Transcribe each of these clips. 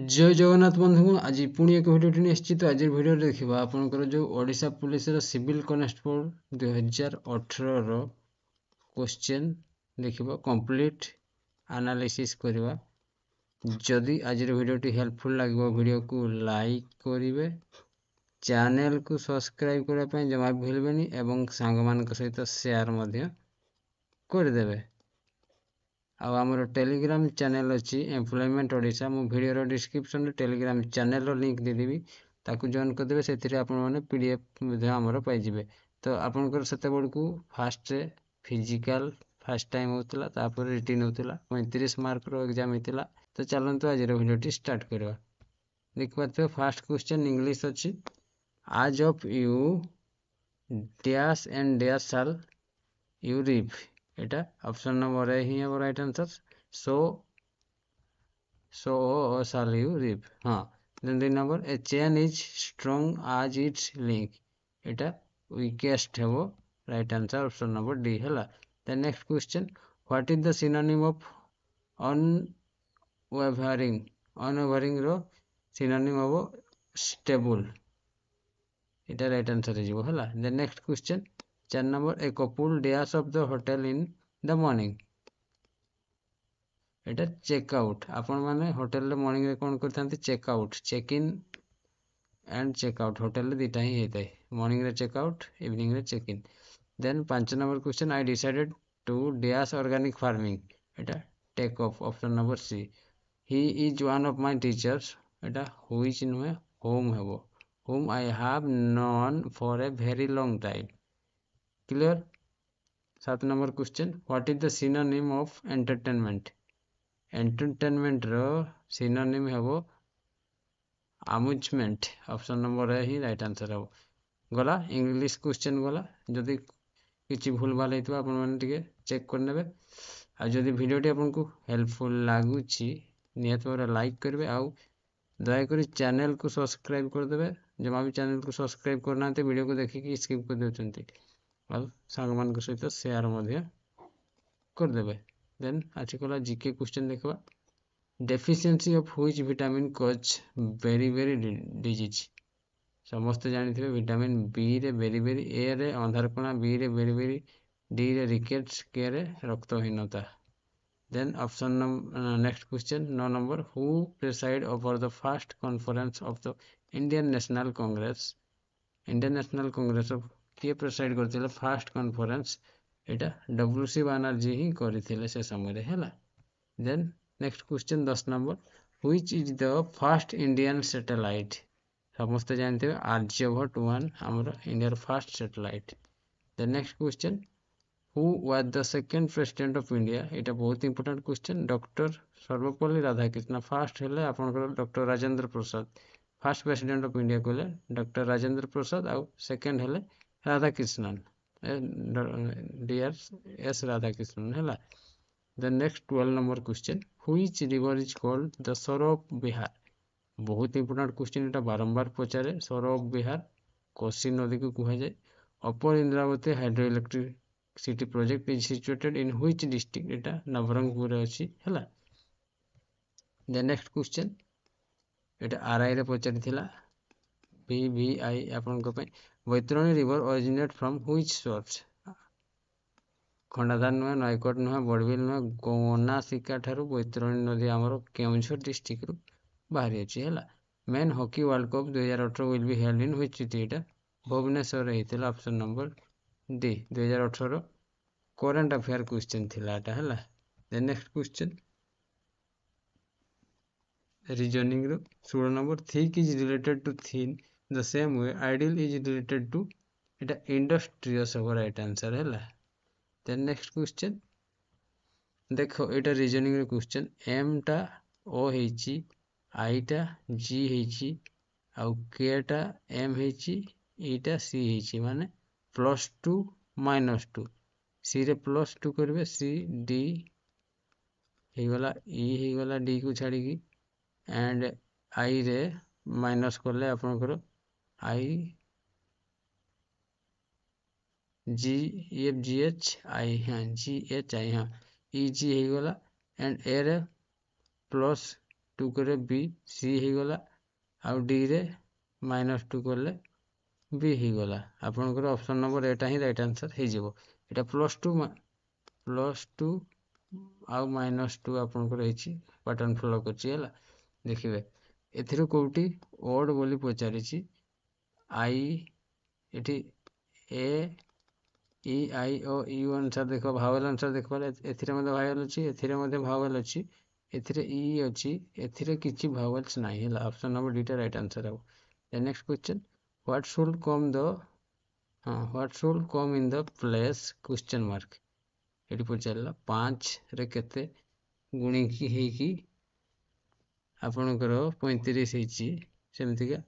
जय जगन्नाथ बंधु आज पुणी एक भिडियो निश्चित आज भिडियो देखा आपंकर जो Odisha police civil constable 2018 question देखिबा कंप्लीट एनालिसिस करवा। जदि आज भिडियोटी हेल्पफुल लगे भिडियो को लाइक करेंगे, चैनल को सब्सक्राइब करने जमा भूलबेनी एवं सांग मान सहित शेयर करदेवे। आमर टेलीग्राम चैनल अच्छी एम्प्लॉयमेंट ओडिशा मु वीडियो डिस्क्रिप्शन रे टेलीग्राम चैनल लिंक देदेवी, ताकू जॉइन करदेवे। से आपने पीडीएफ आमर पाइबे। तो आपंकर से को फास्ट फिजिकल फास्ट टाइम होता, तापर रिटिन होता 35 मार्क एग्जाम होता। तो चलते आज वीडियो स्टार्ट करवा। देख पाते फास्ट क्वेश्चन इंग्लिश अच्छी, आज of you dash and dash shall you rib. এটা অপশন নম্বর এ হি হব right answer. so shall you reap। हाँ, then 2 number a chain is strong as its link। এটা weakest হব right answer option number D হলা। then next question, what is the synonym of unwavering। unwavering रो synonym হব stable। এটা right answer হয়ে যাব হলা। then next question 4 number a couple dash of the hotel in the morning। এটা check out. আপন মানে হোটেল মর্নিং রে কোন করতে check out, check in and check out hotel दुटा ही होता है, मॉर्निंग रे चेक आउट इवनिंग रे check in. Then 5 number question, I decided to dash organic farming. এটা take of option number C. He is one of my teachers. এটা which নুহে whom হেব, whom I have known for a very long time। Clear. 7 number question, what is the synonym of entertainment. Entertainment रो synonym हेबो amusement. Option number A ही right answer हो गला। English question गला, जदि किसी भूल भाल होता आपण मैंने टिके चेक करने। आ जदि वीडियोटी आपको हेल्पफुल लगुच निहत भाव लाइक करेंगे, आउ दयाकोरी चैनल को सब्सक्राइब करदे। जमा भी चैनल को सब्सक्राइब करना वीडियो को देखिए स्किप कर देउछंती, और सांग मान सहित शेयर करदे। देन आज कला जीके क्वेश्चन देखा, deficiency of which vitamin cause beri disease. समस्त जानी विटामिन बी रे बेरी, ए रे अंधारकणा, बी रे बेरी, डी रे रिकेट्स, के रे रक्तहीनता। Then option next question 9 number, who presided over the first conference of the Indian National Congress. Indian National Congress of किए प्रेसाइड करथिले फर्स्ट कॉन्फ्रेंस। एटा डब्ल्यूसी बनर्जी ही करथिले से समय हैला। Then next question 10 number, which is the first Indian satellite. समस्त जानते हैं आर्यभट्ट 1 हमर India first satellite. The next question, who was the second president of India. एटा बहुत important question. Doctor Sarvepalli Radhakrishna. First हेले आपनकर doctor Rajendra Prasad. First president of India कहले doctor Rajendra Prasad, आउ second हेले राधाकृष्णन, डीआर एस राधाकृष्णन हैला। The next 12 number question, which river is called the सरो of Bihar. बहुत important question, एटा बारंबार पचारे। सरो ऑफ बिहार कोसी नदी को कहा जाए। Upper Indravati hydro electric city project is situated in which district. एटा नवरंगपुर अछि हैला। द नेक्स्ट क्वेश्चन, एटा आरआई रे पचारि थिला, बीवीआई आपन को पे। Baitarani river originate from which source. Khandadhar नुहे, नयकोट नुहे, बड़बिल नुहे, गोनासिका ठारू बैतरणी नदी आमर केउंझर डिस्ट्रिक्ट रु बाहरी अछि हैला। Men hockey world cup 2018 will be held in which city. एटा भुवनेश्वर रे हितला option number D. 2018 current affair question थिला एटा हैला। द नेक्स्ट क्वेश्चन रीजनिंग रो 16 number, thick is related to thin the same way ideal is related to. एटा industrious हो right answer हैला। देन नेक्स्ट क्वेश्चन देखो, एटा रीजनिंग रो क्वेश्चन, एम टा ओ हेची, आई टा जी हेची, आउ के टा एम हेची, ई टा सी हेची, माने +2 -2। सी रे +2 करबे, सी डी हे गला, ई हे गला डी को छाड़ी की, एंड आई रे माइनस करले आपनकर आई जी एफ जी एच आई, हाँ जी एच आई, हाँ ई जी हे गला, एंड ए रे 2 करे बी सी ही गला आउ डी रे -2 करले बी ही गला आपनकर ऑप्शन नंबर एटा ही राइट आंसर हे जिवो एटा +2 आउ -2 आपनकर हेछि पैटर्न फॉलो करछि हला देखिबे एथिरो कोउटी ओड बोली पचारिछि आई एठी ए ई आई ओ यू अनुसार देखो भावेल अनुसार देखो एथिरे मध्ये भावेल अछि एथिरे मध्ये भावेल अछि एथिरे ई अछि एथिरे किछि भावेल्स नाही हला ऑप्शन नंबर डी टा राइट आंसर हो the next question what should come in the place question mark एठी पचारला 5 रे केते गुणी की हे की आपनकर 35 हेछि सेमतिका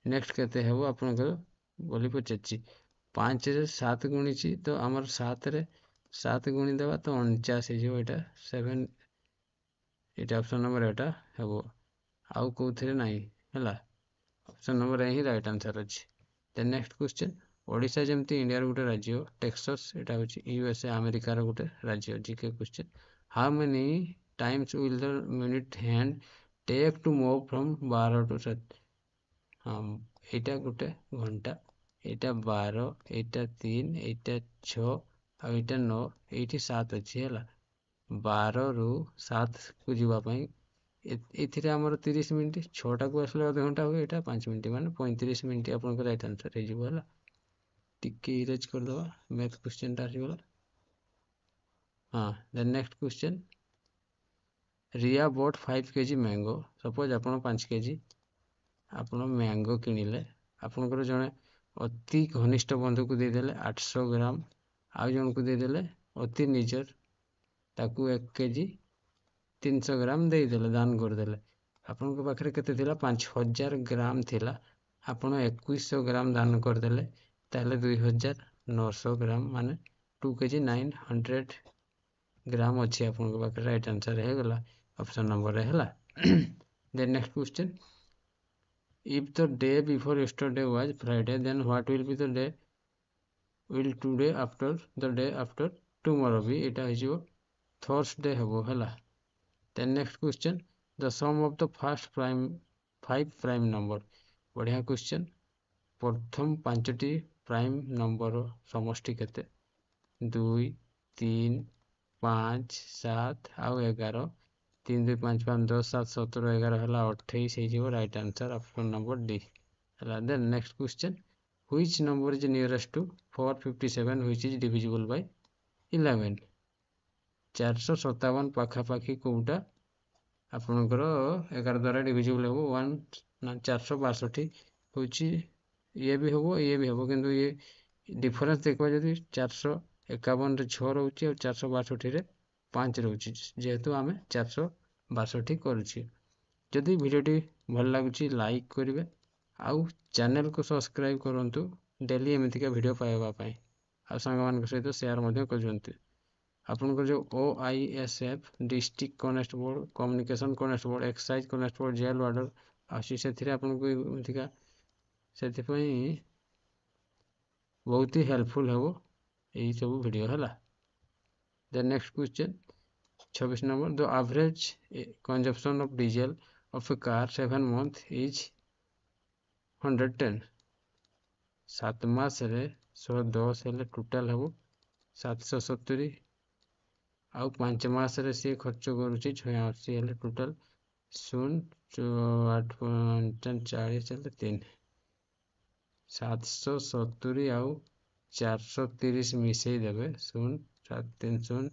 नेक्स्ट केते हेबो आपनकर बोली पचारछि 5 रे 7 गुणिछि तो हमर 7 रे 7 गुणी देबा तो 49 हे जिवो एटा 7 एटा ऑप्शन नंबर एटा हेबो आउ कोथरे नाही हला ऑप्शन नंबर ए ही राइट आंसर अछि द नेक्स्ट क्वेश्चन ओडिशा जेमति इंडिया रो गुटे राज्य टेक्सास एटा होछि यूएसए अमेरिका रो गुटे राज्य GK question how many times will the minute hand take to move from 12 to 7 हाँ एटा गुटे घंटा एटा 12 एटा 3 एटा 6 आ एटा 9 एठी 7 अछि हला 12 रु 7 को जीवा पई एथिरे हमर 30 मिनिट 6 टा को आसले आधा घंटा हो एटा 5 मिनिट माने 35 मिनिट आपन को राइट आंसर हे जीवो हला टिके इरेज कर दवा मैथ क्वेश्चन ता आसी गला हाँ द नेक्स्ट क्वेश्चन रिया बॉट 5 केजी मैंगो सपोज आपन 5 केजी आपन मैंगो किनिले आपनकर जने अति घनिष्ठ बंधु को दे देले 800 ग्राम आ जन को दे देले अति निजर ताकू 1 केजी 300 ग्राम दे देले दान कर देले आपन को पाखरे केते थिला 5000 ग्राम थिला आपन 2100 ग्राम दान कर देले ताले 2900 ग्राम माने 2 केजी 900 ग्राम अछि आपन को पाखरे राइट आंसर हे गला ऑप्शन नंबर हैला then next question if the day before yesterday was Friday then what will be the day will today after the day after tomorrow be eta hijibo Thursday hebo hela then next question the sum of the first prime 5 prime number बढ़िया question प्रथम 5टी prime number समष्टि केते 2 3 5 7 आउ 11 3 2 5 5 10 7 17 11 हला 28 हे जिवो right answer option number D हला then next question which number is nearest to 457 which is divisible by 11 457 पाखा पाखी कोउटा आपनकर 11 द्वारा डिविजिबल हो 1 ना 462 होची ये भी होबो किंतु ये डिफरेंस देखबा जदी 451 रे 6 रहउची और 462 रे 5 रहउची जेहेतु आमे 462 करूची जदि वीडियोटी भल लागुची लाइक करिवे आउ चैनल को सब्सक्राइब करंतु डेली एमितिका वीडियो पाएबा पई आ संग मान के सहित शेयर मध्ये करजंतु आपन को जो OISF district constable communication constable excise constable jail warder आसी सेथिरे आपन को एमितिका सेथि पई बहुत ही हेल्पफुल हेबो एई सब वीडियो हला the next question 26 number the average consumption of diesel of a car 7 month is 110 7 मास रे 110 हेले टोटल हेबो 770 आउ 5 मास रे से खर्च करूची 86 हेले टोटल 8.40 हेले 3 770 आउ 430 मिसई देबे 0.730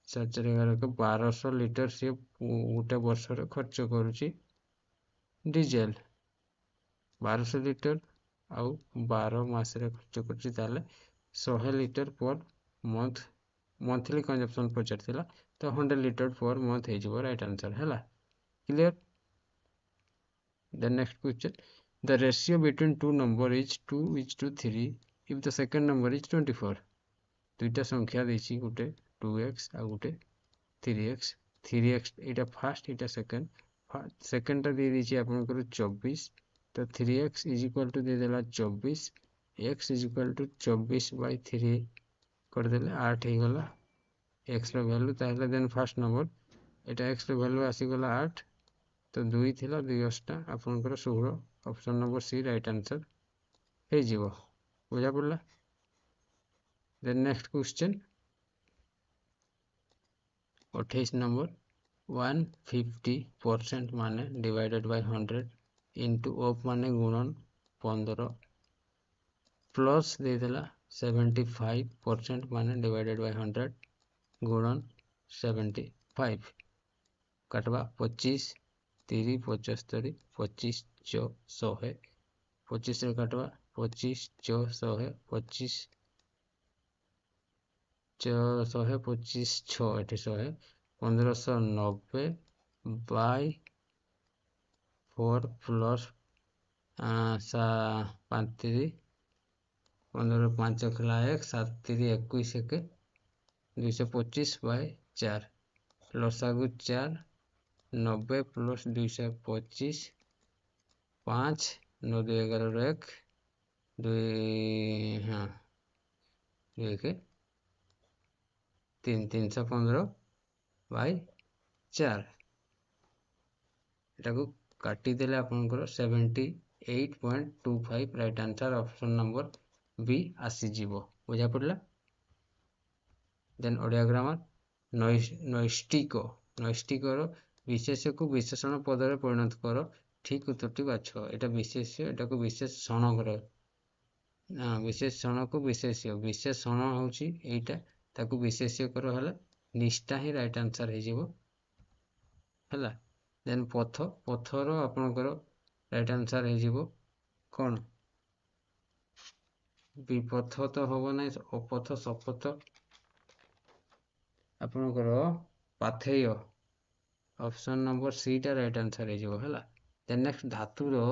711 के 1200 लिटर से गोटे वर्ष रे खर्च करूची डीजल 1200 लिटर आउ 12 मास रे खर्च करूची ताले 100 litre per month monthly consumption पचरथिला तो 100 लिटर पर मंथ हे जिवो राइट आंसर हैला clear the next question the ratio between two number is 2:3 if the second number is 24 दुईटा संख्या देछि गुटे 2x आ गुटे 3x 3x एटा फर्स्ट एटा सेकंड ता दे दिछि आपन को 24 तो 3x इज इक्वल टू दे देला 24 x इज इक्वल टू 24/3 कर देले 8 हे गला x रो वैल्यू ताहले देन फर्स्ट नंबर ଏଟା x ର ଭ୍ୟାଲୁ ଆସିଗଲା 8 ତ 2 ଥିଲା 2 ଅଷ୍ଟା ଆପଣଙ୍କର 16 option number C right answer ହେଇଯିବ। ବୁଝା ପଡ଼ିଲା। ଦେନ୍ ନେକ୍ସଟ କ୍वेश्चन 28 नंबर 150% माने डिवाइडेड बाय 100 इंटू ऑफ माने गुणन 15 प्लस दे देला 75% माने डिवाइडेड बाय 100 गुणन 75 काटवा 25 30 75 25 4 100 25 रे काटवा 25 4 100 25 4 100 25 6 एठी 100 1590 बाय 4 प्लस 5 15 5 खला 1 7 3 21 के 225 बाय 4 लसागु 4 90 प्लस 225 5 9 2 11 1 2 हाँ 2 के 3 315 बाय 4 एटाको काटी देले आपनकर 78.25 right answer option number B आसी जीवो। बुझा पड़ला। देन ओडिया ग्रामर नैष्टिक रो विशेष्य को विशेषण पद रे परिणत करो ठीक उत्तरटी बाछ। एटा विशेष्य एटा को विशेषण करो विशेषण को विशेषण होची एटा ताको विशेष्य करो हला निष्ठा ही राइट आंसर हे जीवो हला। देन पथर आपनकर राइट आंसर हे जीवो कोन विपथ तो होबो नै अपथ सपथ आपनकर पाथेय ऑप्शन नंबर सी टा राइट आंसर हे जीवो हला। देन नेक्स्ट धातु रो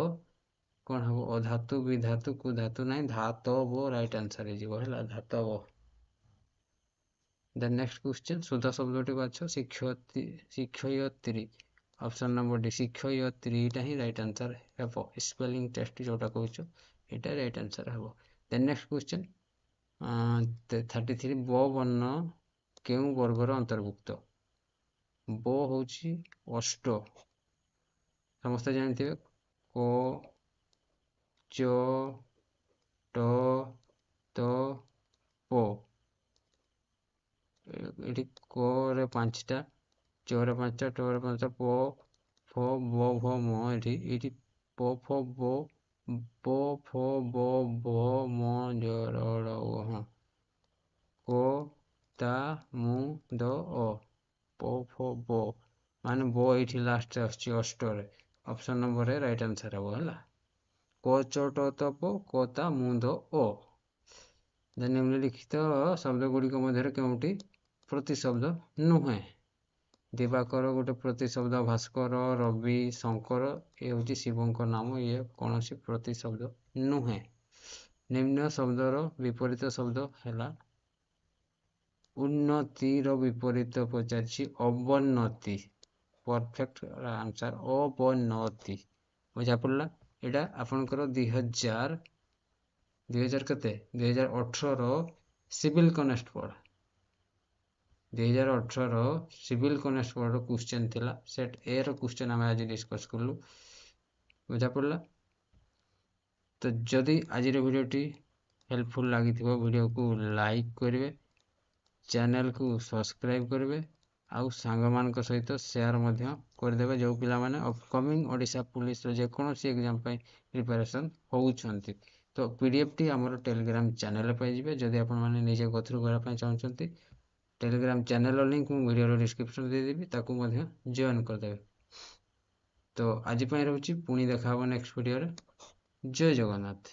कोन हबो अधातु विधातु को धातु नै धातव राइट आंसर हे जीवो हला धातव। देन नेक्स्ट क्वेश्चन सुधा शब्दटी बाछ शिक्षयत्री ऑप्शन नंबर डी शिक्षयत्री टा ही राइट आंसर हेबो स्पेलिंग टेस्ट जोटा कहउछो एटा राइट आंसर हेबो। देन नेक्स्ट क्वेश्चन 33 ब वर्ण केउ वर्गर अंतर्भुक्त ब होची अष्ट समस्त जानथिबे को च ट त प एटी को रे 5टा च रे 5टा ट रे 5टा प फ ब भ म एटी प फ ब प फ ब भ म ज र ड़ व को ता मु द अ प फ ब माने ब एठी लास्ट रे आछी अष्ट रे ऑप्शन नंबर रे राइट आंसर हेबो हला को च ट त प को ता मु द अ। देन निम्नलिखित शब्द गुड़िक मध्य केउटी प्रतिशब्द नुहे दिवाकर गोटे प्रतिशब्द भास्कर रवि शंकर ये हूँ शिवंकर नाम ये कौन सी प्रतिशब्द नुहे। निम्न शब्दर विपरीत शब्द है उन्नति विपरीत पचारि अवन्नति परफेक्ट आंसर अवन्नति। बुझा पड़ा यहाँ आपनकर 2000 केते 2018 civil constable 2018 civil constable question थिला सेट ए रो क्वेश्चन हम आज डिस्कस करलु। बुझा पड़ा तो जदि आज वीडियोटी हेल्पफुल लगी वीडियो को लाइक करेंगे चैनल को सब्सक्राइब करेंगे आउ सांग मान सहित शेयर करदे जो पिला माने अपकमिंग ओडिशा पुलिस जेकोसी एग्जाम प्रिपरेशन होउछंती तो पीडीएफ टी हमर टेलीग्राम चैनल पे जिवे जदि आपण माने निजे गथरू करा चाहते टेलीग्राम चैनल लिंक मु वीडियो डिस्क्रिप्शन दे देबी ताकू मध्य जॉइन कर देबे। तो आज पई रहउची पुणी देखा नेक्स्ट वीडियो रे। जय जगन्नाथ।